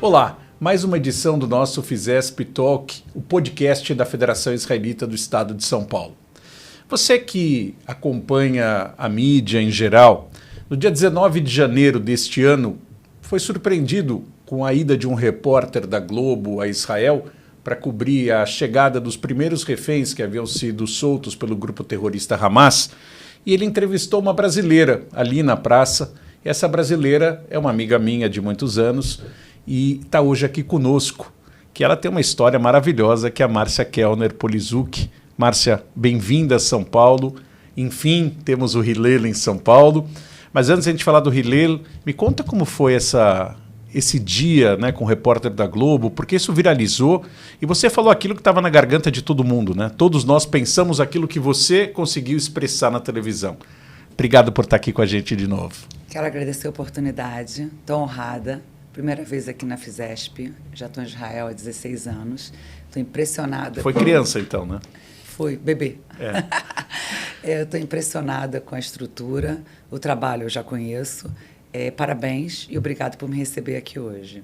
Olá, mais uma edição do nosso Fizesp Talk, o podcast da Federação Israelita do Estado de São Paulo. Você que acompanha a mídia em geral, no dia 19 de janeiro deste ano, foi surpreendido com a ida de um repórter da Globo a Israel para cobrir a chegada dos primeiros reféns que haviam sido soltos pelo grupo terrorista Hamas, e ele entrevistou uma brasileira ali na praça. Essa brasileira é uma amiga minha de muitos anos e está hoje aqui conosco, que ela tem uma história maravilhosa, que é a Márcia Kellner Polizuc. Márcia, bem-vinda a São Paulo. Enfim, temos o Hillel em São Paulo. Mas antes de a gente falar do Hillel, me conta como foi esse dia, né, com o repórter da Globo, porque isso viralizou e você falou aquilo que estava na garganta de todo mundo, né? Todos nós pensamos aquilo que você conseguiu expressar na televisão. Obrigado por estar aqui com a gente de novo. Quero agradecer a oportunidade, estou honrada. Primeira vez aqui na Fizesp, já estou em Israel há 16 anos. Estou impressionada. Foi criança então, né? Foi, bebê. É. Eu estou impressionada com a estrutura, o trabalho eu já conheço. Parabéns e obrigado por me receber aqui hoje.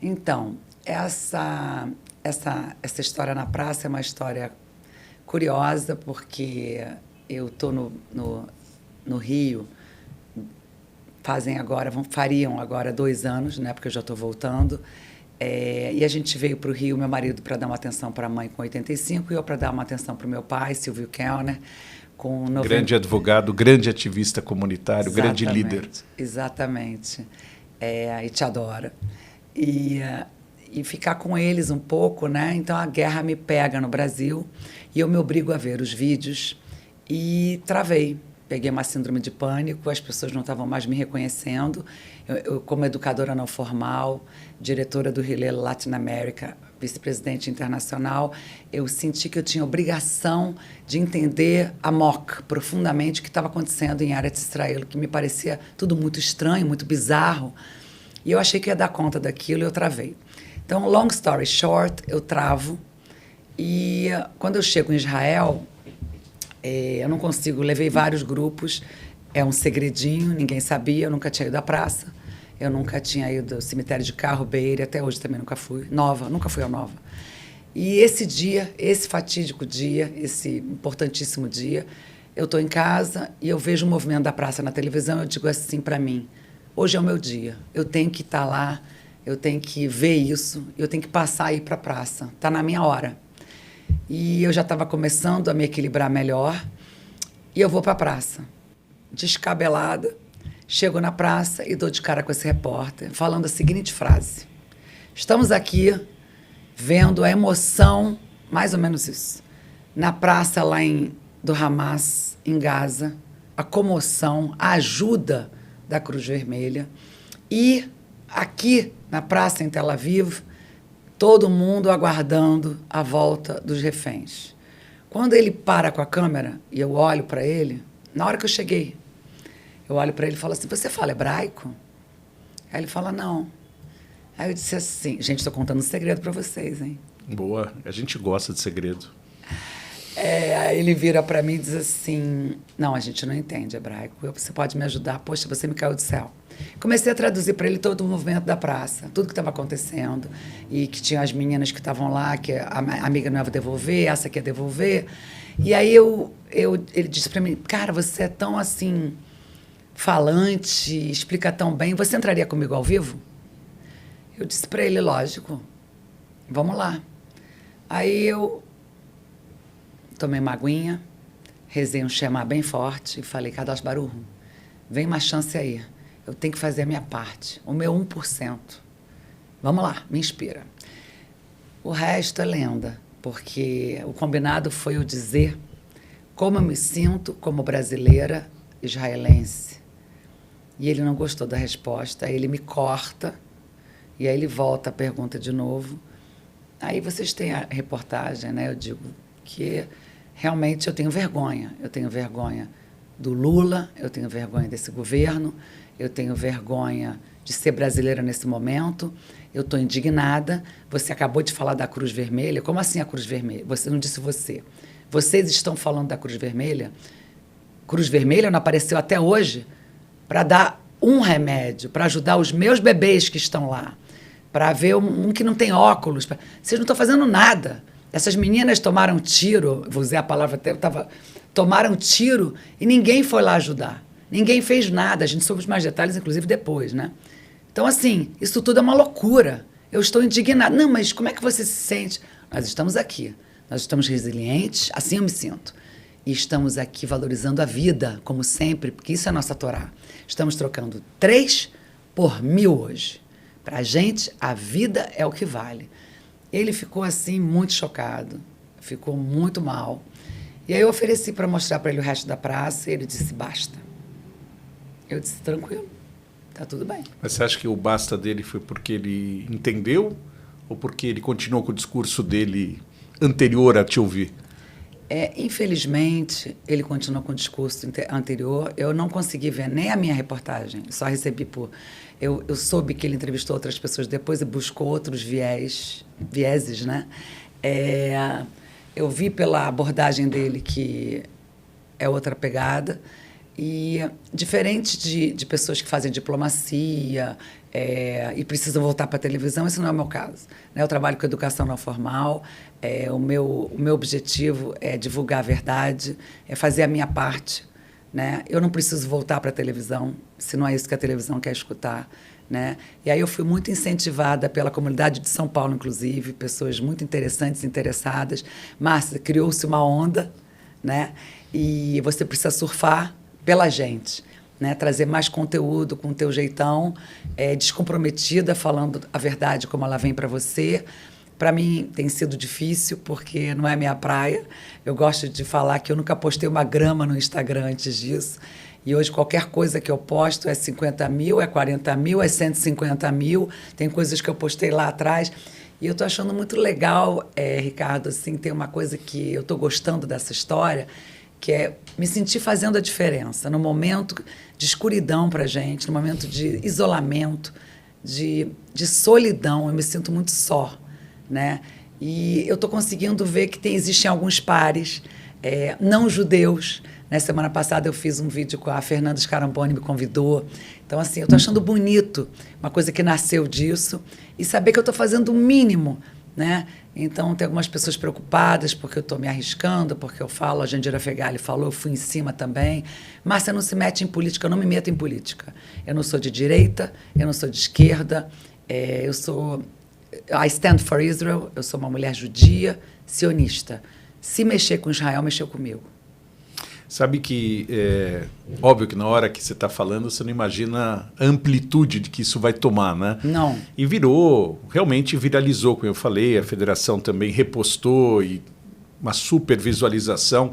Então, essa história na praça é uma história curiosa, porque eu estou no Rio, fariam agora 2 anos, né, porque eu já estou voltando, e a gente veio para o Rio, meu marido para dar uma atenção para a mãe com 85 e eu para dar uma atenção para o meu pai, Silvio Kellner, com 90... Grande advogado, grande ativista comunitário, Exatamente, grande líder. Exatamente, e te adora. E ficar com eles um pouco, né? Então a guerra me pega no Brasil e eu me obrigo a ver os vídeos e travei. Peguei uma síndrome de pânico, as pessoas não estavam mais me reconhecendo. Eu como educadora não formal, diretora do Hillel Latin America, vice-presidente internacional, eu senti que eu tinha obrigação de entender profundamente o que estava acontecendo em Eretz Israel, que me parecia tudo muito estranho, muito bizarro. E eu achei que ia dar conta daquilo e eu travei. Então, long story short, eu travo. E quando eu chego em Israel... eu não consigo, levei vários grupos, é um segredinho, ninguém sabia, eu nunca tinha ido à praça, eu nunca tinha ido ao cemitério de carro, Beire, até hoje também nunca fui, nunca fui ao Nova. E esse dia, esse fatídico dia, esse importantíssimo dia, eu estou em casa e eu vejo o movimento da praça na televisão, eu digo assim para mim, hoje é o meu dia, eu tenho que estar lá, eu tenho que ver isso, eu tenho que passar a ir para a praça, está na minha hora. E eu já estava começando a me equilibrar melhor e eu vou para a praça, descabelada, chego na praça e dou de cara com esse repórter, falando a seguinte frase: estamos aqui vendo a emoção, mais ou menos isso, na praça lá do Hamas, em Gaza, a comoção, a ajuda da Cruz Vermelha, e aqui na praça em Tel Aviv, todo mundo aguardando a volta dos reféns. Quando ele para com a câmera e eu olho para ele, na hora que eu cheguei, eu olho para ele e falo assim, você fala hebraico? Aí ele fala, não. Aí eu disse assim, gente, estou contando um segredo para vocês, hein? Boa, a gente gosta de segredo. Aí ele vira para mim e diz assim, não, a gente não entende hebraico, você pode me ajudar? Poxa, você me caiu do céu. Comecei a traduzir para ele todo o movimento da praça, tudo que estava acontecendo, e que tinha as meninas que estavam lá, que a amiga não ia devolver, essa que ia devolver. E aí ele disse para mim, cara, você é tão assim, falante, explica tão bem, você entraria comigo ao vivo? Eu disse para ele, lógico, vamos lá. Aí eu tomei uma aguinha, rezei um Shema bem forte e falei, Kadosh Baruch, vem uma chance aí. Eu tenho que fazer a minha parte, o meu 1%. Vamos lá, me inspira. O resto é lenda, porque o combinado foi eu dizer como eu me sinto como brasileira israelense. E ele não gostou da resposta, aí ele me corta, e aí ele volta a pergunta de novo. Aí vocês têm a reportagem, né? Eu digo que realmente eu tenho vergonha do Lula, eu tenho vergonha desse governo, eu tenho vergonha de ser brasileira nesse momento, eu estou indignada. Você acabou de falar da Cruz Vermelha. Como assim a Cruz Vermelha? Você não disse você. Vocês estão falando da Cruz Vermelha? Cruz Vermelha não apareceu até hoje para dar um remédio, para ajudar os meus bebês que estão lá. para ver um que não tem óculos. Vocês não estão fazendo nada. Essas meninas tomaram tiro, vou usar a palavra até, tomaram tiro e ninguém foi lá ajudar. Ninguém fez nada. A gente soube mais detalhes, inclusive, depois, né? Então, assim, isso tudo é uma loucura. Eu estou indignada. Não, mas como é que você se sente? Nós estamos aqui. Nós estamos resilientes, assim eu me sinto. E estamos aqui valorizando a vida, como sempre, porque isso é a nossa Torá. Estamos trocando 3 por 1000 hoje. Para a gente, a vida é o que vale. Ele ficou, assim, muito chocado. Ficou muito mal. E aí eu ofereci para mostrar para ele o resto da praça e ele disse, basta. Eu disse, tranquilo, tá tudo bem. Mas você acha que o basta dele foi porque ele entendeu ou porque ele continuou com o discurso dele anterior a te ouvir? Infelizmente, ele continuou com o discurso anterior. Eu não consegui ver nem a minha reportagem, só recebi por... Eu soube que ele entrevistou outras pessoas depois e buscou outros vieses, né? Eu vi pela abordagem dele que é outra pegada. E diferente de pessoas que fazem diplomacia e precisam voltar para a televisão, esse não é o meu caso. Né? Eu trabalho com educação não formal, o meu objetivo é divulgar a verdade, é fazer a minha parte. Né? Eu não preciso voltar para a televisão, se não é isso que a televisão quer escutar. Né? E aí eu fui muito incentivada pela comunidade de São Paulo, inclusive, pessoas muito interessantes, interessadas. Márcia, criou-se uma onda, né? E você precisa surfar pela gente, né? Trazer mais conteúdo com o teu jeitão, descomprometida, falando a verdade como ela vem para você. Para mim tem sido difícil, porque não é minha praia. Eu gosto de falar que eu nunca postei uma grama no Instagram antes disso. E hoje qualquer coisa que eu posto é 50 mil, é 40 mil, é 150 mil. Tem coisas que eu postei lá atrás. E eu estou achando muito legal, Ricardo, assim, tem uma coisa que eu estou gostando dessa história, que é me sentir fazendo a diferença no momento de escuridão para a gente, no momento de isolamento, de solidão. Eu me sinto muito só, né? E eu estou conseguindo ver que existem alguns pares não judeus. Na semana passada eu fiz um vídeo com a Fernanda Scaramboni, me convidou. Então, assim, eu estou achando bonito, uma coisa que nasceu disso, e saber que eu estou fazendo o mínimo, né? Então, tem algumas pessoas preocupadas porque eu estou me arriscando, porque eu falo, a Jandira Fegali falou, eu fui em cima também. Márcia não se mete em política, eu não me meto em política. Eu não sou de direita, eu não sou de esquerda, eu sou... I stand for Israel, eu sou uma mulher judia, sionista. Se mexer com Israel, mexeu comigo. Sabe que, óbvio que na hora que você está falando, você não imagina a amplitude de que isso vai tomar, né? Não. E realmente viralizou, como eu falei, a federação também repostou, e uma super visualização.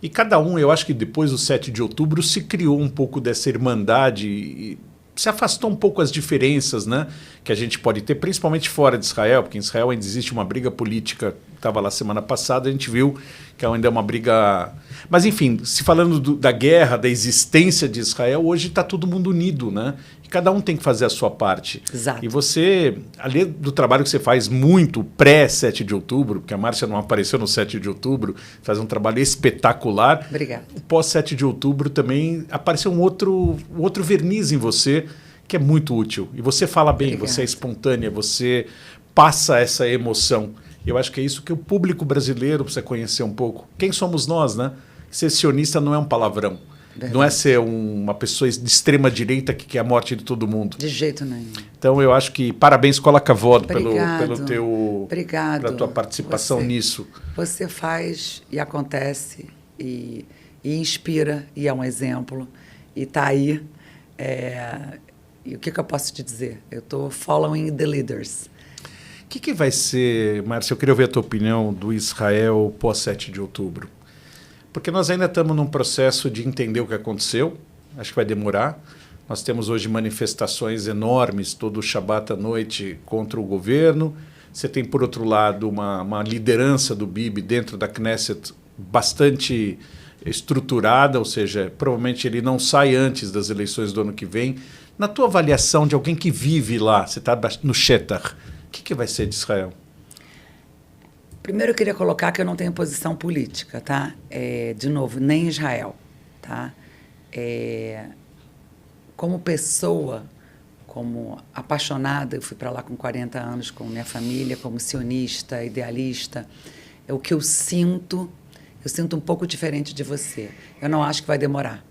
E cada um, eu acho que depois do 7 de outubro, se criou um pouco dessa irmandade e se afastou um pouco as diferenças, né, que a gente pode ter, principalmente fora de Israel, porque em Israel ainda existe uma briga política. Estava lá semana passada, a gente viu que ainda é uma briga... Mas, enfim, se falando da guerra, da existência de Israel, hoje está todo mundo unido, né? E cada um tem que fazer a sua parte. Exato. E você, além do trabalho que você faz muito pré-7 de outubro, porque a Márcia não apareceu no 7 de outubro, faz um trabalho espetacular. Obrigada. Pós-7 de outubro também apareceu um outro verniz em você que é muito útil. E você fala bem, Obrigada. Você é espontânea, você passa essa emoção. Eu acho que é isso que o público brasileiro precisa conhecer um pouco. Quem somos nós, né? Ser sionista não é um palavrão. Verdade. Não é ser uma pessoa de extrema direita que quer a morte de todo mundo. De jeito nenhum. Então eu acho que parabéns, Cola Cavodo, pela tua participação nisso. Você faz e acontece e inspira e é um exemplo e está aí. E o que eu posso te dizer? Eu estou following the leaders. O que vai ser, Márcia, eu queria ouvir a tua opinião do Israel pós-7 de outubro. Porque nós ainda estamos num processo de entender o que aconteceu, acho que vai demorar. Nós temos hoje manifestações enormes, todo o Shabat à noite contra o governo. Você tem, por outro lado, uma liderança do Bibi dentro da Knesset bastante estruturada, ou seja, provavelmente ele não sai antes das eleições do ano que vem. Na tua avaliação de alguém que vive lá, você está no Shetar, o que vai ser de Israel? Primeiro eu queria colocar que eu não tenho posição política, tá? De novo, nem Israel, tá? Como pessoa, como apaixonada, eu fui para lá com 40 anos com minha família, como sionista, idealista. O que eu sinto um pouco diferente de você. Eu não acho que vai demorar.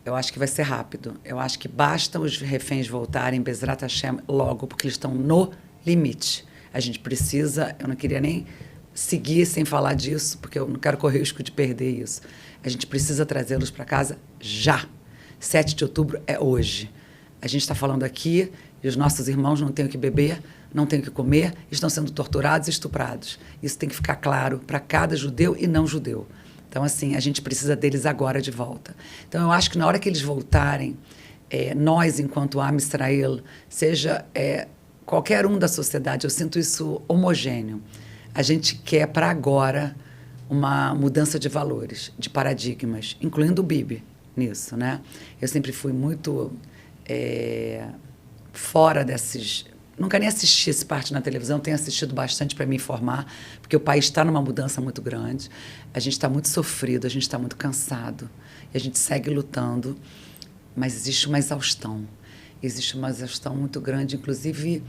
Eu acho que vai ser rápido. Eu acho que basta os reféns voltarem, Bezrat Hashem, logo, porque eles estão no limite. A gente precisa, eu não queria nem seguir sem falar disso, porque eu não quero correr o risco de perder isso. A gente precisa trazê-los para casa já. 7 de outubro é hoje. A gente está falando aqui e os nossos irmãos não têm o que beber, não têm o que comer, estão sendo torturados e estuprados. Isso tem que ficar claro para cada judeu e não judeu. Então, assim, a gente precisa deles agora de volta. Então, eu acho que na hora que eles voltarem, nós, enquanto Am Israel, seja qualquer um da sociedade, eu sinto isso homogêneo. A gente quer, para agora, uma mudança de valores, de paradigmas, incluindo o Bibi nisso, né? Eu sempre fui muito fora desses... Nunca nem assisti esse parte na televisão, tenho assistido bastante para me informar, porque o país está numa mudança muito grande, a gente está muito sofrido, a gente está muito cansado, e a gente segue lutando, mas existe uma exaustão muito grande, inclusive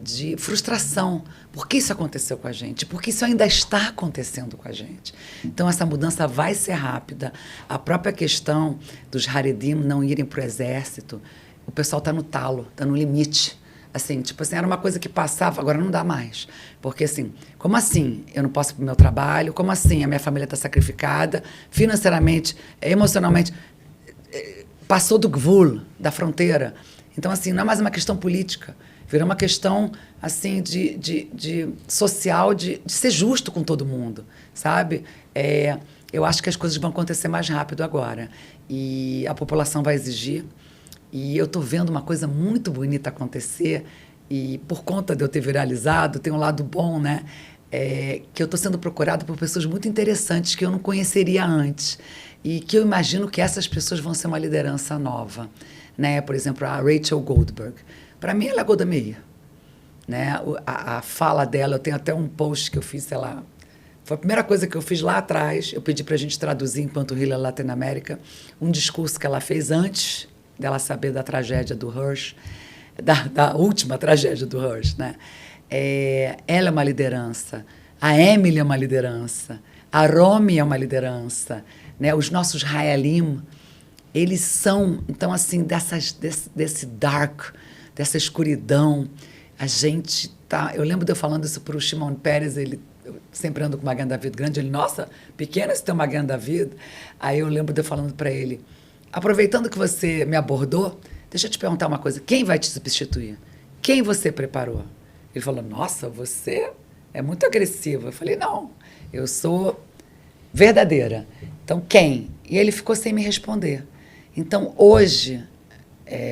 de frustração. Por que isso aconteceu com a gente? Por que isso ainda está acontecendo com a gente? Então, essa mudança vai ser rápida. A própria questão dos Haredim não irem para o exército, o pessoal está no talo, está no limite. Assim, tipo assim, era uma coisa que passava, agora não dá mais. Porque, assim, como assim eu não posso ir para o meu trabalho? Como assim a minha família está sacrificada? Financeiramente, emocionalmente, passou do gvul, da fronteira. Então, assim, não é mais uma questão política. Virou uma questão, assim, de social, de ser justo com todo mundo, sabe? Eu acho que as coisas vão acontecer mais rápido agora. E a população vai exigir. E eu estou vendo uma coisa muito bonita acontecer, e por conta de eu ter viralizado, tem um lado bom, né? Que eu estou sendo procurada por pessoas muito interessantes que eu não conheceria antes, e que eu imagino que essas pessoas vão ser uma liderança nova, né? Por exemplo, a Rachel Goldberg. Para mim, ela é Golda Meir, né? A fala dela, eu tenho até um post que eu fiz, sei lá, foi a primeira coisa que eu fiz lá atrás, eu pedi para a gente traduzir enquanto Hillel Latinoamérica, um discurso que ela fez antes dela saber da tragédia do Hirsch, da última tragédia do Hirsch, né? Ela é uma liderança, a Emily é uma liderança, a Romy é uma liderança, né? Os nossos Hayalim, eles são, então, assim, desse dark, dessa escuridão, a gente tá... Eu lembro de eu falando isso para o Shimon Peres, eu sempre ando com uma Magen David grande, ele, nossa, pequena você tem uma Magen David? Aí eu lembro de eu falando para ele, aproveitando que você me abordou, deixa eu te perguntar uma coisa. Quem vai te substituir? Quem você preparou? Ele falou, nossa, você é muito agressiva. Eu falei, não, eu sou verdadeira. Então, quem? E ele ficou sem me responder. Então, hoje,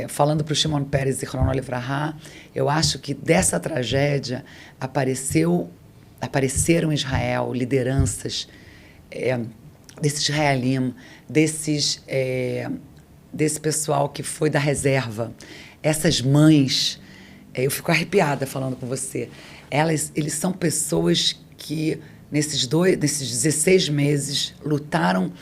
falando para o Shimon Peres e Zichrono Livraha, eu acho que dessa tragédia apareceram em Israel lideranças desses Hayalim, desse pessoal que foi da reserva, essas mães, eu fico arrepiada falando com você, eles são pessoas que nesses 16 meses lutaram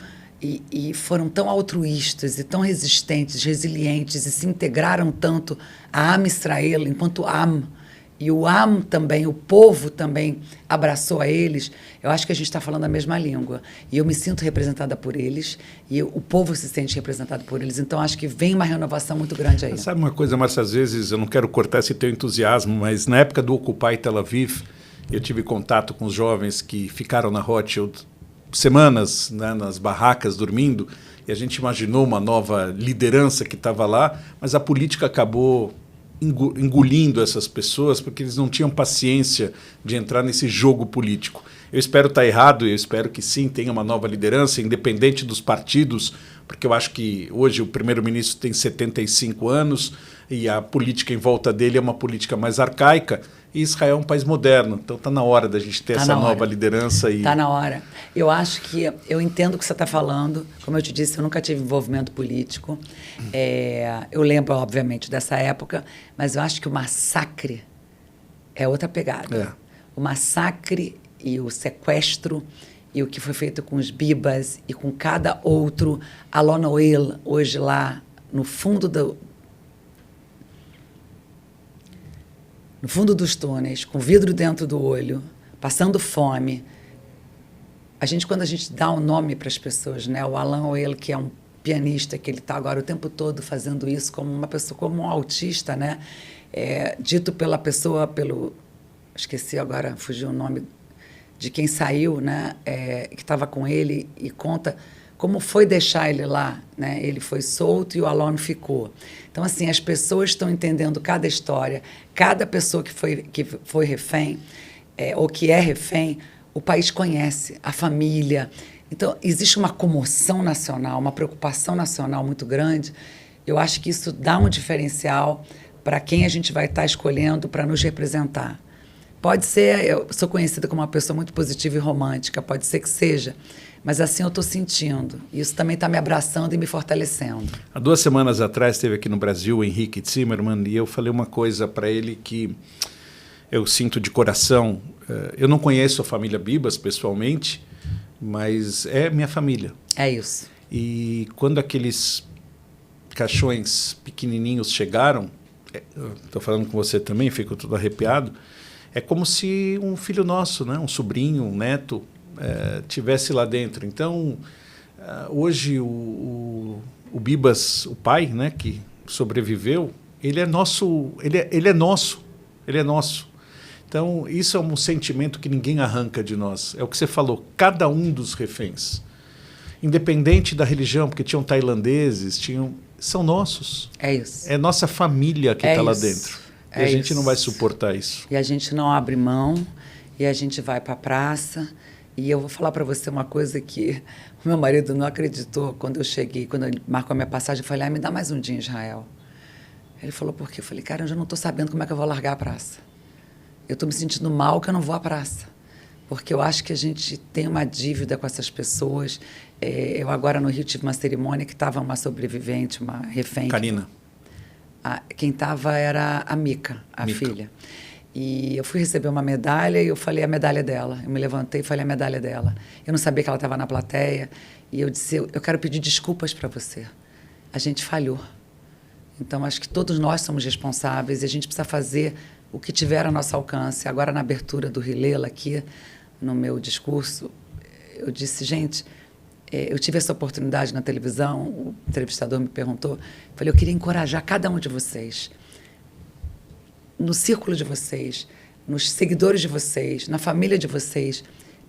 e foram tão altruístas e tão resistentes, resilientes e se integraram tanto a Am Israel enquanto Am. E o Am também, o povo também abraçou a eles. Eu acho que a gente está falando a mesma língua. E eu me sinto representada por eles, e o povo se sente representado por eles. Então, acho que vem uma renovação muito grande aí. Sabe uma coisa, Márcia, às vezes eu não quero cortar esse teu entusiasmo, mas na época do Occupy Tel Aviv, eu tive contato com os jovens que ficaram na Rothschild semanas, né, nas barracas, dormindo, e a gente imaginou uma nova liderança que estava lá, mas a política acabou engolindo essas pessoas porque eles não tinham paciência de entrar nesse jogo político. Eu espero estar errado, eu espero que sim, tenha uma nova liderança, independente dos partidos, porque eu acho que hoje o primeiro-ministro tem 75 anos e a política em volta dele é uma política mais arcaica, e Israel é um país moderno, então está na hora da gente ter essa nova liderança. Está na hora. Eu acho que, eu entendo o que você está falando, como eu te disse, eu nunca tive envolvimento político, eu lembro, obviamente, dessa época, mas eu acho que o massacre é outra pegada. O massacre e o sequestro e o que foi feito com os Bibas e com cada outro, Alon Oel, hoje lá no fundo no fundo dos túneis, com vidro dentro do olho, passando fome. Quando a gente dá um nome para as pessoas, né? O Alan Oelo, que é um pianista, que ele está agora o tempo todo fazendo isso como uma pessoa, como um autista, né? Dito pela pessoa, esqueci agora, fugiu o nome de quem saiu, né? Que estava com ele e conta como foi deixar ele lá, né? Ele foi solto e o Alan ficou. Então, assim, as pessoas estão entendendo cada história, cada pessoa que foi refém, ou que é refém, o país conhece, a família. Então, existe uma comoção nacional, uma preocupação nacional muito grande. Eu acho que isso dá um diferencial para quem a gente vai estar escolhendo para nos representar. Pode ser, eu sou conhecida como uma pessoa muito positiva e romântica, pode ser que seja, mas assim eu estou sentindo. Isso também está me abraçando e me fortalecendo. Há 2 semanas atrás esteve aqui no Brasil o Henrique Zimmermann e eu falei uma coisa para ele que eu sinto de coração. Eu não conheço a família Bibas pessoalmente, mas é minha família. É isso. E quando aqueles caixões pequenininhos chegaram, estou falando com você também, fico todo arrepiado, é como se um filho nosso, né, um sobrinho, um neto, tivesse lá dentro. Então, hoje o Bibas, o pai, né, que sobreviveu, ele é nosso, ele é nosso, ele é nosso. Então, isso é um sentimento que ninguém arranca de nós. É o que você falou, cada um dos reféns, independente da religião, porque tinham tailandeses, são nossos. É isso. É nossa família que está lá dentro. E a gente não vai suportar isso. E a gente não abre mão, e a gente vai para a praça. E eu vou falar para você uma coisa que o meu marido não acreditou quando eu cheguei, quando ele marcou a minha passagem. Eu falei, me dá mais um dia em Israel. Ele falou, por quê? Eu falei, cara, eu já não estou sabendo como é que eu vou largar a praça. Eu estou me sentindo mal que eu não vou à praça. Porque eu acho que a gente tem uma dívida com essas pessoas. Eu agora no Rio tive uma cerimônia que estava uma sobrevivente, uma refém. Karina. Quem estava era a Mica, filha. E eu fui receber uma medalha e eu falei a medalha dela. Eu me levantei e falei a medalha dela. Eu não sabia que ela estava na plateia. E eu disse, eu quero pedir desculpas para você. A gente falhou. Então, acho que todos nós somos responsáveis e a gente precisa fazer o que tiver ao nosso alcance. Agora, na abertura do Rilela, aqui, no meu discurso, eu disse, gente, eu tive essa oportunidade na televisão, o entrevistador me perguntou, falei, eu queria encorajar cada um de vocês, no círculo de vocês, nos seguidores de vocês, na família de vocês,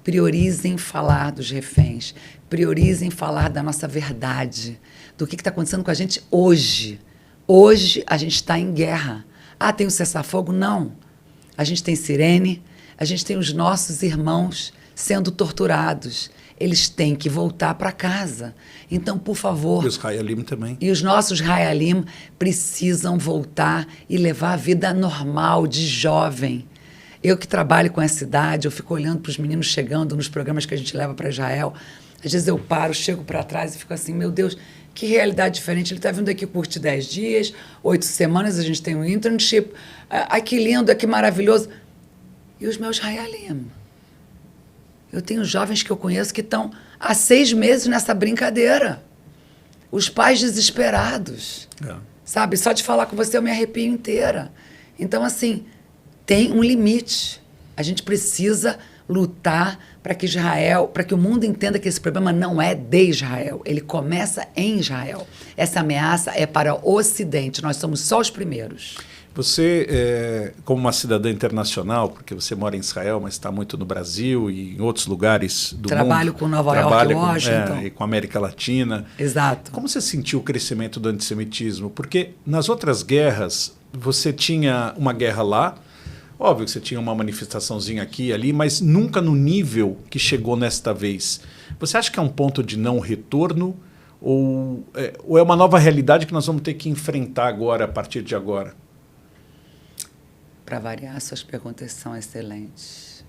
priorizem falar dos reféns, priorizem falar da nossa verdade, do que está acontecendo com a gente hoje. Hoje a gente está em guerra. Tem o cessar-fogo? Não. A gente tem sirene, a gente tem os nossos irmãos sendo torturados. Eles têm que voltar para casa. Então, por favor... E os Hayalim também. E os nossos Hayalim precisam voltar e levar a vida normal, de jovem. Eu que trabalho com essa idade, eu fico olhando para os meninos chegando nos programas que a gente leva para Israel. Às vezes eu paro, chego para trás e fico assim, meu Deus, que realidade diferente. Ele está vindo aqui curtir 10 dias, 8 semanas, a gente tem um internship. Ai, que lindo, que maravilhoso. E os meus Hayalim? Eu tenho jovens que eu conheço que estão há 6 meses nessa brincadeira. Os pais desesperados. Sabe? Só de falar com você eu me arrepio inteira. Então, assim, tem um limite. A gente precisa lutar para que Israel, para que o mundo entenda que esse problema não é de Israel. Ele começa em Israel. Essa ameaça é para o Ocidente. Nós somos só os primeiros. Você, como uma cidadã internacional, porque você mora em Israel, mas está muito no Brasil e em outros lugares do mundo. Trabalho com Nova York e Washington. E com a América Latina. Exato. Como você sentiu o crescimento do antissemitismo? Porque nas outras guerras, você tinha uma guerra lá, óbvio que você tinha uma manifestaçãozinha aqui e ali, mas nunca no nível que chegou nesta vez. Você acha que é um ponto de não retorno ou é uma nova realidade que nós vamos ter que enfrentar agora, a partir de agora? Para variar, suas perguntas são excelentes.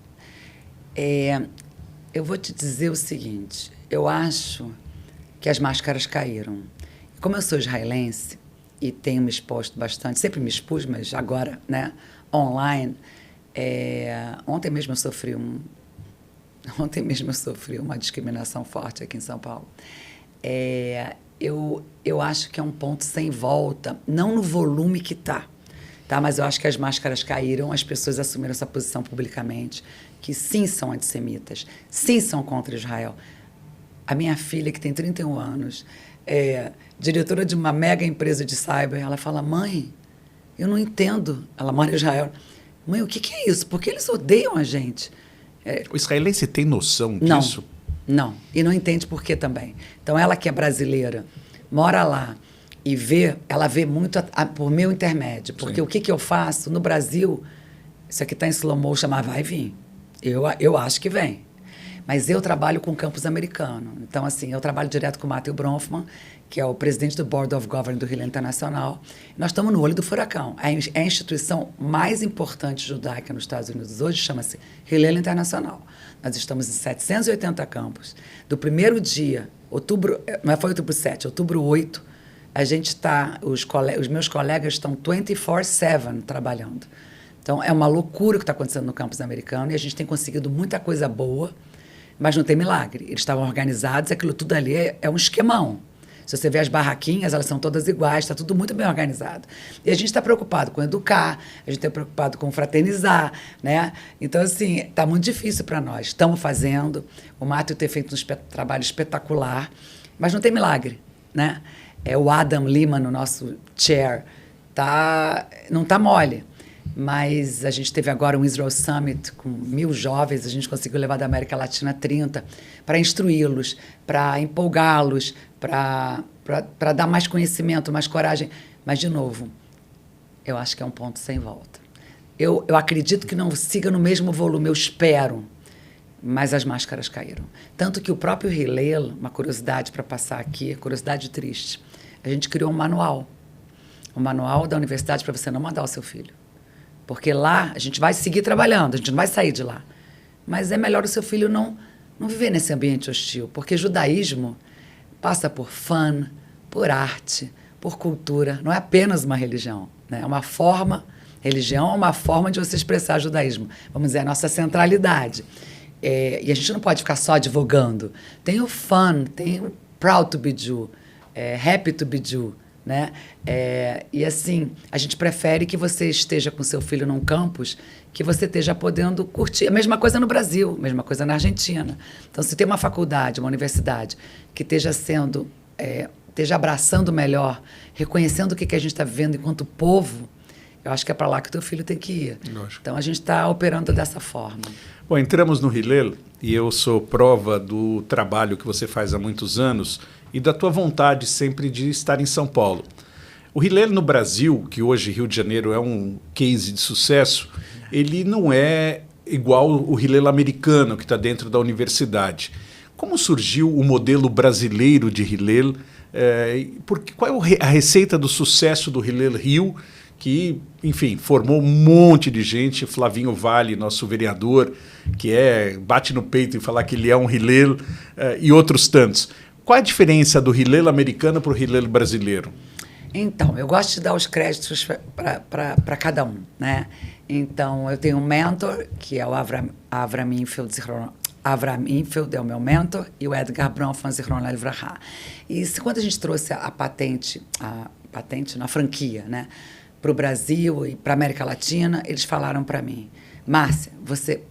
Eu vou te dizer o seguinte, eu acho que as máscaras caíram. Como eu sou israelense e tenho me exposto bastante, sempre me expus, mas agora, né, online, ontem mesmo eu sofri uma discriminação forte aqui em São Paulo. Eu acho que é um ponto sem volta, não no volume que está. tá? Mas eu acho que as máscaras caíram, as pessoas assumiram essa posição publicamente, que sim são antissemitas, sim são contra Israel. A minha filha, que tem 31 anos, é diretora de uma mega empresa de cyber, ela fala, mãe, eu não entendo. Ela mora em Israel. Mãe, o que é isso? Por que eles odeiam a gente? O israelense tem noção disso? Não. E não entende por que também. Então, ela que é brasileira, mora lá e ela vê muito por meu intermédio. Porque Sim. O que eu faço no Brasil, isso aqui está em slow motion, mas vai vir. Eu acho que vem. Mas eu trabalho com o campus americano. Então, assim, eu trabalho direto com o Matthew Bronfman, que é o presidente do Board of Governors do Hillel Internacional. Nós estamos no olho do furacão. A instituição mais importante judaica nos Estados Unidos hoje chama-se Hillel Internacional. Nós estamos em 780 campos. Do primeiro dia, não foi outubro 7, outubro 8, a gente está, os meus colegas estão 24/7 trabalhando. Então, é uma loucura o que está acontecendo no campus americano e a gente tem conseguido muita coisa boa, mas não tem milagre. Eles estavam organizados, aquilo tudo ali é um esquemão. Se você vê as barraquinhas, elas são todas iguais, está tudo muito bem organizado. E a gente está preocupado com educar, a gente está preocupado com fraternizar, né? Então, assim, está muito difícil para nós. Estamos fazendo, o Matthew tem feito um trabalho espetacular, mas não tem milagre, né? O Adam Lima, no nosso chair, não está mole. Mas a gente teve agora um Israel Summit com 1.000 jovens, a gente conseguiu levar da América Latina 30 para instruí-los, para empolgá-los, para dar mais conhecimento, mais coragem. Mas, de novo, eu acho que é um ponto sem volta. Eu acredito que não siga no mesmo volume, eu espero, mas as máscaras caíram. Tanto que o próprio Hillel, uma curiosidade para passar aqui, curiosidade triste, a gente criou um manual da universidade para você não mandar o seu filho. Porque lá a gente vai seguir trabalhando, a gente não vai sair de lá. Mas é melhor o seu filho não viver nesse ambiente hostil, porque judaísmo passa por fun, por arte, por cultura, não é apenas uma religião, né? É uma forma, religião é uma forma de você expressar judaísmo, vamos dizer, a nossa centralidade. E a gente não pode ficar só advogando. Tem o fun, tem o proud to be Jew, happy to be Jew, né? E assim, a gente prefere que você esteja com seu filho num campus que você esteja podendo curtir. A mesma coisa no Brasil, a mesma coisa na Argentina. Então, se tem uma faculdade, uma universidade que esteja abraçando melhor, reconhecendo o que a gente está vivendo enquanto povo, eu acho que é para lá que o teu filho tem que ir. Lógico. Então, a gente está operando dessa forma. Bom, entramos no Hillel e eu sou prova do trabalho que você faz há muitos anos e da tua vontade sempre de estar em São Paulo. O Hillel no Brasil, que hoje Rio de Janeiro é um case de sucesso, ele não é igual o Hillel americano, que está dentro da universidade. Como surgiu o modelo brasileiro de Hillel? Qual é a receita do sucesso do Hillel Rio, que, enfim, formou um monte de gente, Flavinho Vale, nosso vereador, que bate no peito e fala que ele é um Hillel, e outros tantos. Qual é a diferença do Hillel americano para o Hillel brasileiro? Então, eu gosto de dar os créditos para cada um, né? Então, eu tenho um mentor, que é o Avram Infield é o meu mentor, e o Edgar Bronfman, Zichron Livraha. E quando a gente trouxe a patente na franquia, né, para o Brasil e para a América Latina, eles falaram para mim, Márcia, você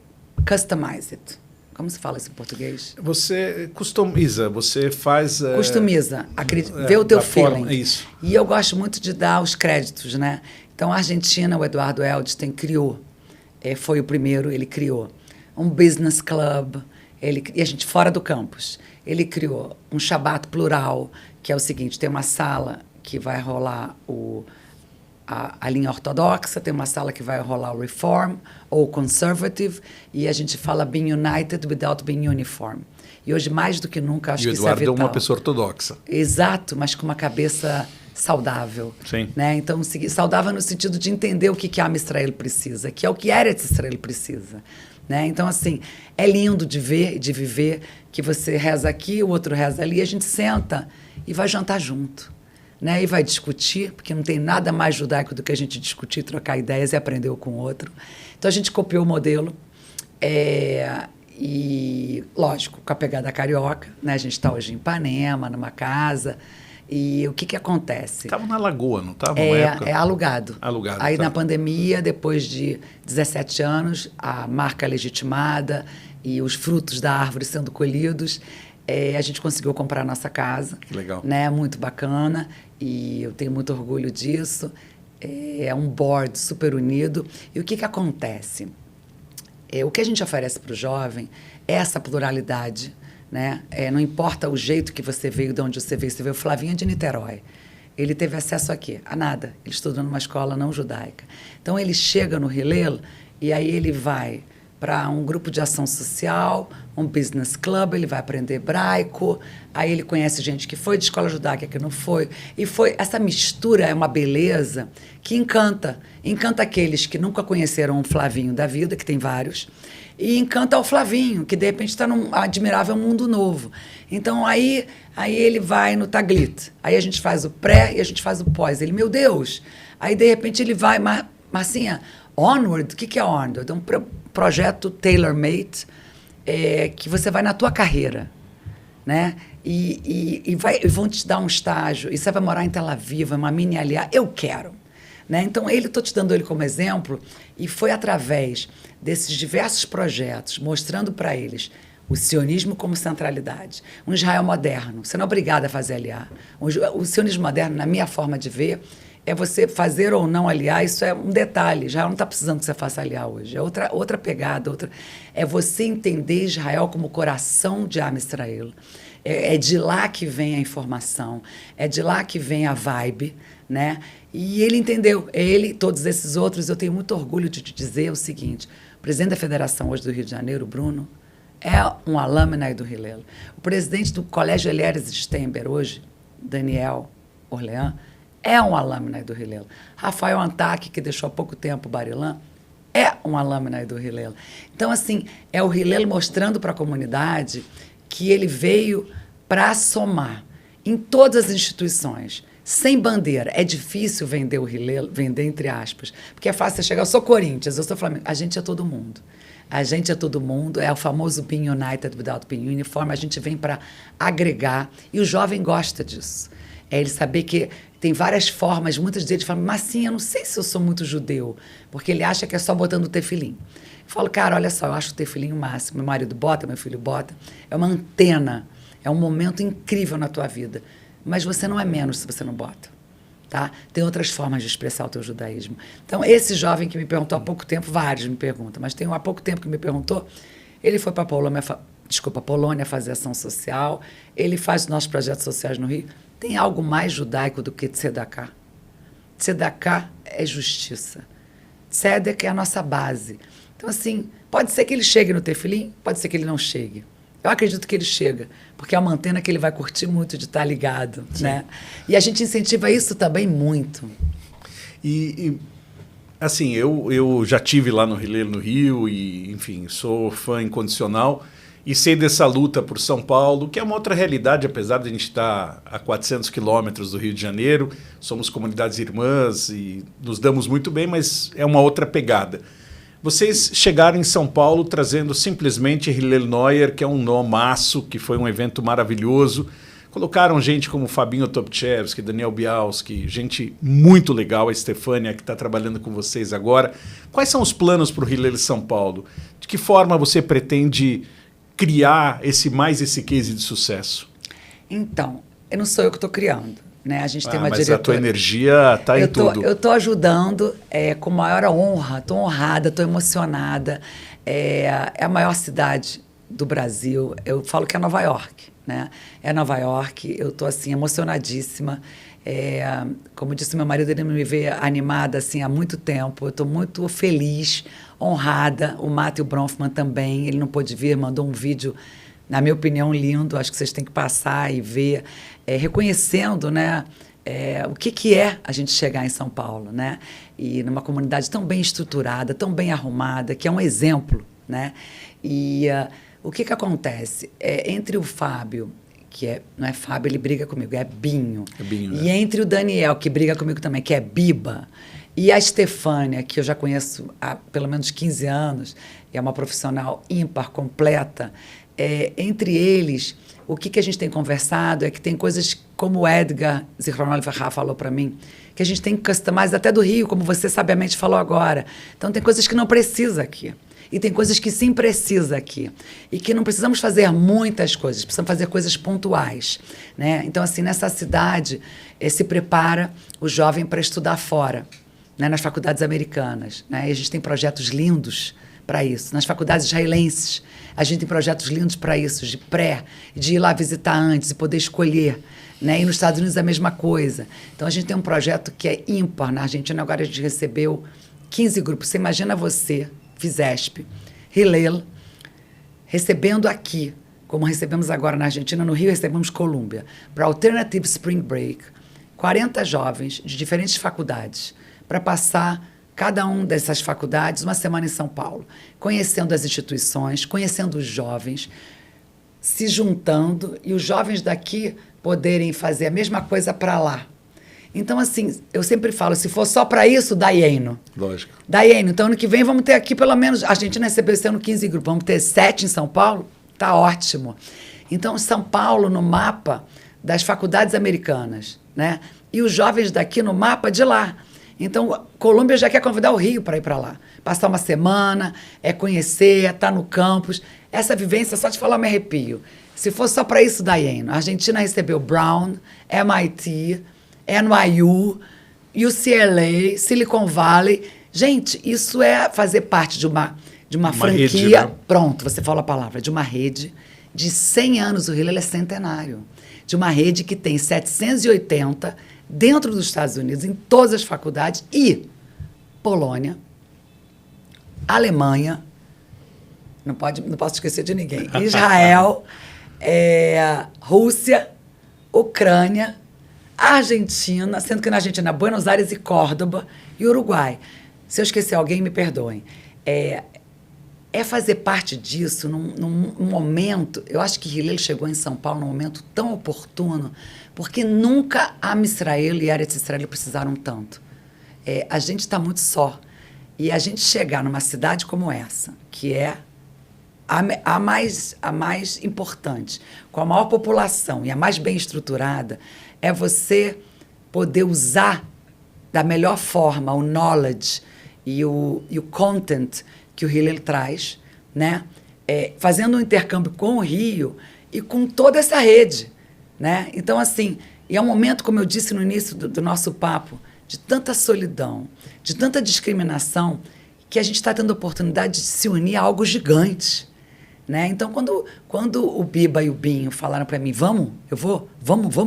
customize it. Como se fala isso em português? Você customiza, você faz... Customiza, vê o teu feeling. Forma, isso. E eu gosto muito de dar os créditos, né? Então, a Argentina, o Eduardo Eldstein criou, foi o primeiro, ele criou um business club, e a gente fora do campus. Ele criou um Shabbat plural, que é o seguinte, tem uma sala que vai rolar a linha ortodoxa, tem uma sala que vai rolar o Reform ou Conservative, e a gente fala being united without being uniform. E hoje, mais do que nunca, acho que isso é vital. E o Eduardo é uma pessoa ortodoxa. Exato, mas com uma cabeça saudável. Sim. Né? Então, saudável no sentido de entender o que a Am Israel precisa, que é o que Eretz Israel precisa. Né? Então, assim, é lindo de ver e de viver que você reza aqui, o outro reza ali, e a gente senta e vai jantar junto. Né? E vai discutir, porque não tem nada mais judaico do que a gente discutir, trocar ideias e aprender um com o outro. Então, a gente copiou o modelo e, lógico, com a pegada carioca. Né? A gente está hoje em Ipanema, numa casa E o que acontece? Estava na Lagoa, não estava? É alugado. Alugado. Aí tá. na pandemia, depois de 17 anos, a marca legitimada e os frutos da árvore sendo colhidos, a gente conseguiu comprar a nossa casa. Que legal. Né? Muito bacana, e eu tenho muito orgulho disso. É um board super unido. E o que acontece? O que a gente oferece para o jovem é essa pluralidade, né? Não importa o jeito que você veio, de onde você veio o Flavinho de Niterói. Ele teve acesso aqui a nada. Ele estudou numa escola não judaica. Então, ele chega no Hillel e aí ele vai para um grupo de ação social, um business club, ele vai aprender hebraico, aí ele conhece gente que foi de escola judaica, que não foi. E essa mistura é uma beleza que encanta. Encanta aqueles que nunca conheceram um Flavinho da vida, que tem vários, e encanta o Flavinho, que de repente está num admirável mundo novo. Então, aí ele vai no Taglit. Aí a gente faz o pré e a gente faz o pós. Ele, meu Deus! Aí, de repente, ele vai... Marcinha, Onward? O que é Onward? É um projeto tailor-made que você vai na tua carreira, né? E vão te dar um estágio, e você vai morar em Tel Aviv, uma mini aliá. Eu quero. Né? Então, estou te dando ele como exemplo, e foi através desses diversos projetos, mostrando para eles o sionismo como centralidade, um Israel moderno. Você não é obrigado a fazer aliá. O sionismo moderno, na minha forma de ver, é você fazer ou não aliar, isso é um detalhe. Israel não está precisando que você faça aliar hoje. É outra pegada. É você entender Israel como coração de Am Israel. É de lá que vem a informação, é de lá que vem a vibe, né? E ele entendeu. Ele e todos esses outros, eu tenho muito orgulho de te dizer o seguinte, o presidente da federação hoje do Rio de Janeiro, Bruno, é um alumni do Hillel. O presidente do Colégio Eliezer Steinber hoje, Daniel Orlean, é um alumni do Hillel. Rafael Antac, que deixou há pouco tempo o Barilan, é um alumni do Hillel. Então, assim, é o Hillel mostrando para a comunidade que ele veio para somar em todas as instituições, sem bandeira. É difícil vender o Hillel, vender entre aspas, porque é fácil você chegar, eu sou Corinthians, eu sou Flamengo. A gente é todo mundo. A gente é todo mundo, é o famoso Being United Without Being Uniform, a gente vem para agregar, e o jovem gosta disso. É ele saber que tem várias formas, muitas deles falam, mas sim, eu não sei se eu sou muito judeu, porque ele acha que é só botando o tefilim. Eu falo, cara, olha só, eu acho o tefilim o máximo, meu marido bota, meu filho bota, é uma antena, é um momento incrível na tua vida, mas você não é menos se você não bota, tá? Tem outras formas de expressar o teu judaísmo. Então, esse jovem que me perguntou há pouco tempo, vários me perguntam, mas tem um há pouco tempo que me perguntou, ele foi para a Polônia fazer ação social, ele faz nossos projetos sociais no Rio. Tem algo mais judaico do que tzedakah? Tzedakah é justiça. Tzedek é a nossa base. Então, assim, pode ser que ele chegue no tefilim, pode ser que ele não chegue. Eu acredito que ele chega, porque é uma antena que ele vai curtir muito de estar ligado, né? E a gente incentiva isso também muito. Assim, eu já tive lá no Hillel, no Rio, e, enfim, sou fã incondicional. E sei dessa luta por São Paulo, que é uma outra realidade, apesar de a gente estar a 400 quilômetros do Rio de Janeiro, somos comunidades irmãs e nos damos muito bem, mas é uma outra pegada. Vocês chegaram em São Paulo trazendo simplesmente Hillel Neuer, que é um nomaço, que foi um evento maravilhoso. Colocaram gente como Fabinho Topchevski, Daniel Bialski, gente muito legal, a Estefânia, que está trabalhando com vocês agora. Quais são os planos para o Hillel São Paulo? De que forma você pretende criar esse case de sucesso? Então, não sou eu que estou criando, né? A gente tem uma diretora. Mas a tua energia está em tudo. Eu estou ajudando com maior honra, estou honrada, estou emocionada. É a maior cidade do Brasil. Eu falo que é Nova York, né? É Nova York, eu estou assim, emocionadíssima. Como disse meu marido, ele me vê animada assim, há muito tempo. Eu estou muito feliz, honrada. O Matthew Bronfman também, ele não pôde vir, mandou um vídeo, na minha opinião, lindo. Acho que vocês têm que passar e ver, reconhecendo, né, o que é a gente chegar em São Paulo, né? E numa comunidade tão bem estruturada, tão bem arrumada, que é um exemplo, né? E o que acontece? Entre o Fábio, que não é Fábio, ele briga comigo, é Binho. E entre o Daniel, que briga comigo também, que é Biba, e a Estefânia, que eu já conheço há pelo menos 15 anos, é uma profissional ímpar, completa, entre eles o que a gente tem conversado é que tem coisas como o Edgar Zichronol Ferrar falou para mim, que a gente tem que customizar até do Rio, como você sabiamente falou agora. Então, tem coisas que não precisa aqui. E tem coisas que sim precisa aqui. E que não precisamos fazer muitas coisas, precisamos fazer coisas pontuais, né? Então, assim, nessa cidade, se prepara o jovem para estudar fora, né? Nas faculdades americanas, né? E a gente tem projetos lindos para isso. Nas faculdades israelenses, a gente tem projetos lindos para isso, de de ir lá visitar antes e poder escolher, né? E nos Estados Unidos a mesma coisa. Então, a gente tem um projeto que é ímpar. Na Argentina, agora a gente recebeu 15 grupos. Você imagina você, FISESP, Hillel, recebendo aqui, como recebemos agora na Argentina, no Rio recebemos Colômbia, para Alternative Spring Break, 40 jovens de diferentes faculdades, para passar cada um dessas faculdades uma semana em São Paulo, conhecendo as instituições, conhecendo os jovens, se juntando, e os jovens daqui poderem fazer a mesma coisa para lá. Então, assim, eu sempre falo, se for só para isso, dá ieno. Lógico. Dá ieno. Então, ano que vem, vamos ter aqui pelo menos... A Argentina recebeu esse ano 15 grupos, vamos ter 7 em São Paulo? Tá ótimo. Então, São Paulo no mapa das faculdades americanas, né? E os jovens daqui no mapa de lá. Então, Colômbia já quer convidar o Rio para ir para lá. Passar uma semana, conhecer, estar no campus. Essa vivência, só de falar, eu me arrepio. Se for só para isso, dá ieno. A Argentina recebeu Brown, MIT... NYU, UCLA, Silicon Valley. Gente, isso é fazer parte de uma franquia. Rede, né? Pronto, você falou a palavra. De uma rede de 100 anos. O Hillel é centenário. De uma rede que tem 780 dentro dos Estados Unidos, em todas as faculdades, e Polônia, Alemanha, não posso esquecer de ninguém, Israel, Rússia, Ucrânia, Argentina, sendo que na Argentina, Buenos Aires e Córdoba, e Uruguai. Se eu esquecer alguém, me perdoem. É fazer parte disso num momento... Eu acho que Hillel chegou em São Paulo num momento tão oportuno, porque nunca Am Israel e Eretz Israel precisaram tanto. A gente está muito só. E a gente chegar numa cidade como essa, que é a mais importante, com a maior população e a mais bem estruturada, é você poder usar da melhor forma o knowledge e o content que o Hillel traz, né? Fazendo um intercâmbio com o Rio e com toda essa rede, né? Então, assim, e é um momento, como eu disse no início do nosso papo, de tanta solidão, de tanta discriminação, que a gente está tendo a oportunidade de se unir a algo gigante, né? Então, quando o Biba e o Binho falaram para mim, vamos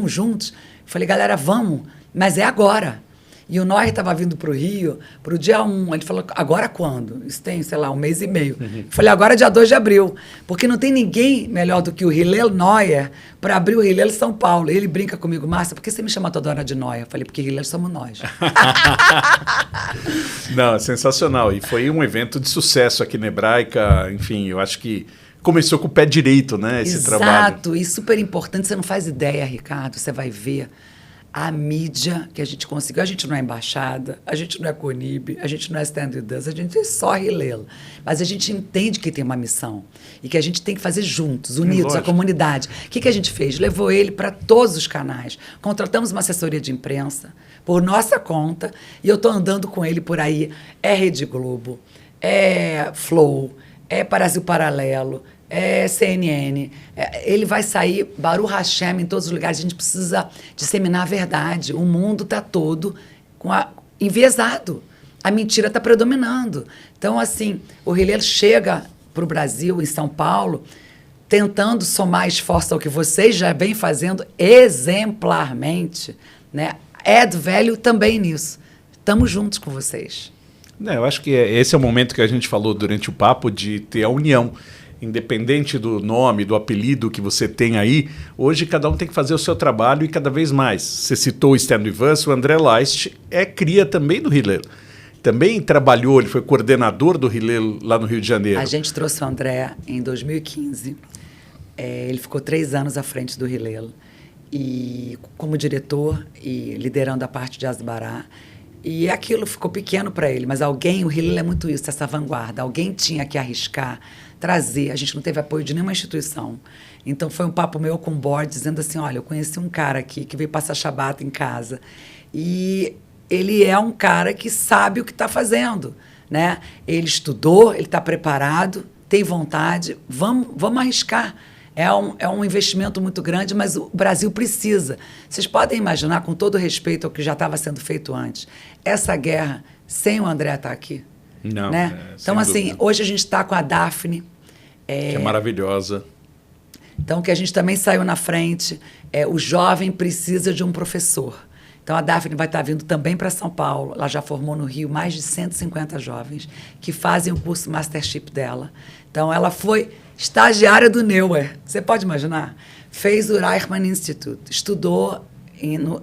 juntos, eu falei, galera, vamos, mas é agora. E o Neuer estava vindo para o Rio para o dia 1. Ele falou, agora quando? Isso tem, sei lá, 1 mês e meio. Eu falei, agora é dia 2 de abril. Porque não tem ninguém melhor do que o Hillel Neuer para abrir o Hillel São Paulo. E ele brinca comigo, Márcia, por que você me chama toda hora de Neuer? Eu falei, porque Hillel somos nós. Não, é sensacional. E foi um evento de sucesso aqui na Hebraica. Enfim, eu acho que começou com o pé direito, né, esse trabalho. Exato, e super importante. Você não faz ideia, Ricardo, você vai ver a mídia que a gente conseguiu. A gente não é embaixada, a gente não é Conib, a gente não é Stand With Us, a gente é só Hillel. Mas a gente entende que tem uma missão e que a gente tem que fazer juntos, unidos, a comunidade. O que a gente fez? Levou ele para todos os canais. Contratamos uma assessoria de imprensa por nossa conta e eu estou andando com ele por aí. É Rede Globo, é Flow, é Brasil Paralelo, CNN, ele vai sair Baruch Hashem em todos os lugares. A gente precisa disseminar a verdade. O mundo está todo enviesado. A mentira está predominando. Então, assim, o Hillel chega para o Brasil, em São Paulo, tentando somar esforço ao que vocês já vêm fazendo exemplarmente, né? Add value também nisso. Estamos juntos com vocês. Eu acho que esse é o momento que a gente falou durante o papo, de ter a união. Independente do nome, do apelido que você tem aí, hoje cada um tem que fazer o seu trabalho e cada vez mais. Você citou o Stand With Us, o André Leist cria também do Hillel. Também trabalhou, ele foi coordenador do Hillel lá no Rio de Janeiro. A gente trouxe o André em 2015. Ele ficou 3 anos à frente do Hillel. E como diretor e liderando a parte de Asbará. E aquilo ficou pequeno para ele, mas alguém, o Hillel é muito isso, essa vanguarda. Alguém tinha que arriscar, trazer. A gente não teve apoio de nenhuma instituição. Então foi um papo meu com o board, dizendo assim, olha, eu conheci um cara aqui que veio passar Shabat em casa. E ele é um cara que sabe o que está fazendo, né? Ele estudou, ele está preparado, tem vontade, vamos arriscar. É um investimento muito grande, mas o Brasil precisa. Vocês podem imaginar, com todo respeito ao que já estava sendo feito antes, essa guerra sem o André estar aqui? Não, né? Então, assim, dúvida. Hoje a gente está com a Daphne. Que é maravilhosa. Então, que a gente também saiu na frente. O jovem precisa de um professor. Então, a Daphne vai estar vindo também para São Paulo. Ela já formou no Rio mais de 150 jovens que fazem o curso Mastership dela. Então, ela foi estagiária do Neuer. Você pode imaginar? Fez o Reichmann Institute, estudou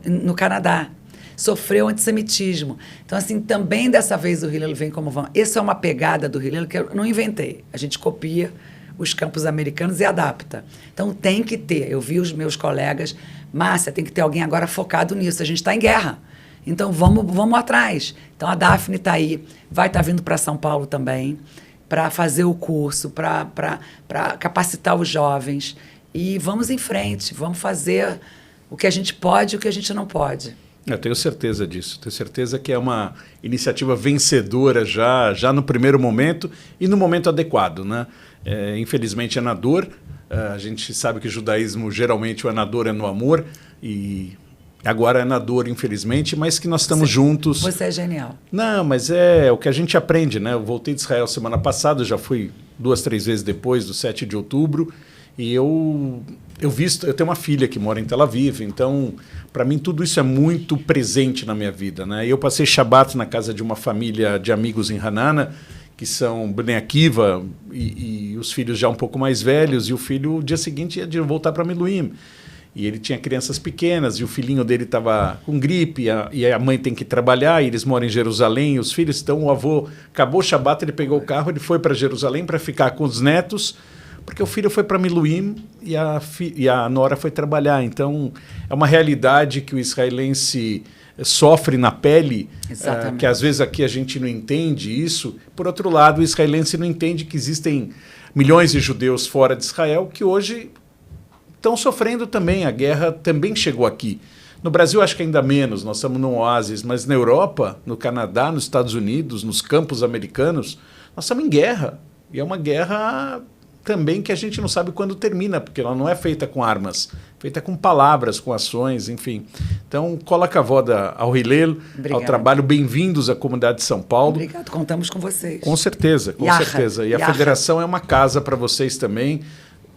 no Canadá, sofreu antissemitismo. Então, assim, também dessa vez o Hillel vem como vão. Essa é uma pegada do Hillel que eu não inventei. A gente copia os campos americanos e adapta. Então, tem que ter. Eu vi os meus colegas, Márcia, tem que ter alguém agora focado nisso. A gente está em guerra. Então, vamos atrás. Então, a Daphne está aí, vai estar vindo para São Paulo também, para fazer o curso, para capacitar os jovens. E vamos em frente, vamos fazer o que a gente pode e o que a gente não pode. Eu tenho certeza disso. Tenho certeza que é uma iniciativa vencedora já no primeiro momento e no momento adequado, né? Infelizmente é na dor. A gente sabe que o judaísmo, geralmente, o anador é no amor. E agora é na dor, infelizmente, mas que nós estamos juntos. Você é genial. Não, mas é o que a gente aprende, né? Eu voltei de Israel semana passada, já fui 2, 3 vezes depois do 7 de outubro, e eu tenho uma filha que mora em Tel Aviv, então, para mim, tudo isso é muito presente na minha vida, né? Eu passei Shabat na casa de uma família de amigos em Hanana, que são Bnei Akiva, e os filhos já um pouco mais velhos, e o filho, no dia seguinte, ia voltar para Miluim. E ele tinha crianças pequenas, e o filhinho dele estava com gripe, e a mãe tem que trabalhar, e eles moram em Jerusalém, e os filhos, então o avô, acabou o Shabat, ele pegou o carro, ele foi para Jerusalém para ficar com os netos, porque o filho foi para Miluim e a nora foi trabalhar. Então, é uma realidade que o israelense sofre na pele, que às vezes aqui a gente não entende isso. Por outro lado, o israelense não entende que existem milhões de judeus fora de Israel que hoje estão sofrendo também. A guerra também chegou aqui. No Brasil, acho que ainda menos, nós estamos num oásis, mas na Europa, no Canadá, nos Estados Unidos, nos campos americanos, nós estamos em guerra. E é uma guerra também que a gente não sabe quando termina, porque ela não é feita com armas, feita com palavras, com ações, enfim. Então, cola a voda ao Hillel, ao trabalho. Bem-vindos à comunidade de São Paulo. Obrigado, contamos com vocês. Com certeza, com certeza. E a federação é uma casa para vocês também.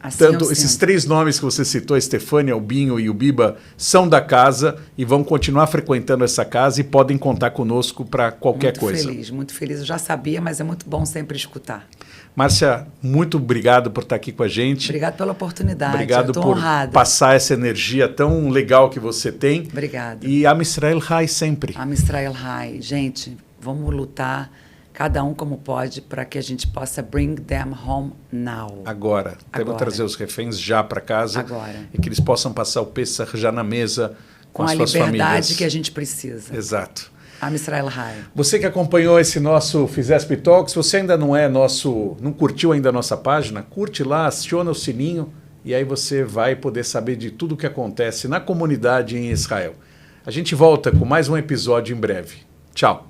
Assim Esses 3 nomes que você citou, a Estefânia, o Binho e o Biba, são da casa e vão continuar frequentando essa casa e podem contar conosco para qualquer coisa. Muito feliz. Eu já sabia, mas é muito bom sempre escutar. Márcia, muito obrigado por estar aqui com a gente. Obrigado pela oportunidade. Obrigado por honrada. Passar essa energia tão legal que você tem. Obrigada. E Am Israel Hai sempre. Am Israel Hai. Gente, vamos lutar, cada um como pode, para que a gente possa bring them home now. Agora. Temos que trazer os reféns já para casa. Agora. E que eles possam passar o Pesach já na mesa com as suas famílias. Com a liberdade que a gente precisa. Exato. Am Israel Hai. Você que acompanhou esse nosso Fizesp Talks, se você ainda não curtiu ainda a nossa página, curte lá, aciona o sininho e aí você vai poder saber de tudo o que acontece na comunidade em Israel. A gente volta com mais um episódio em breve. Tchau.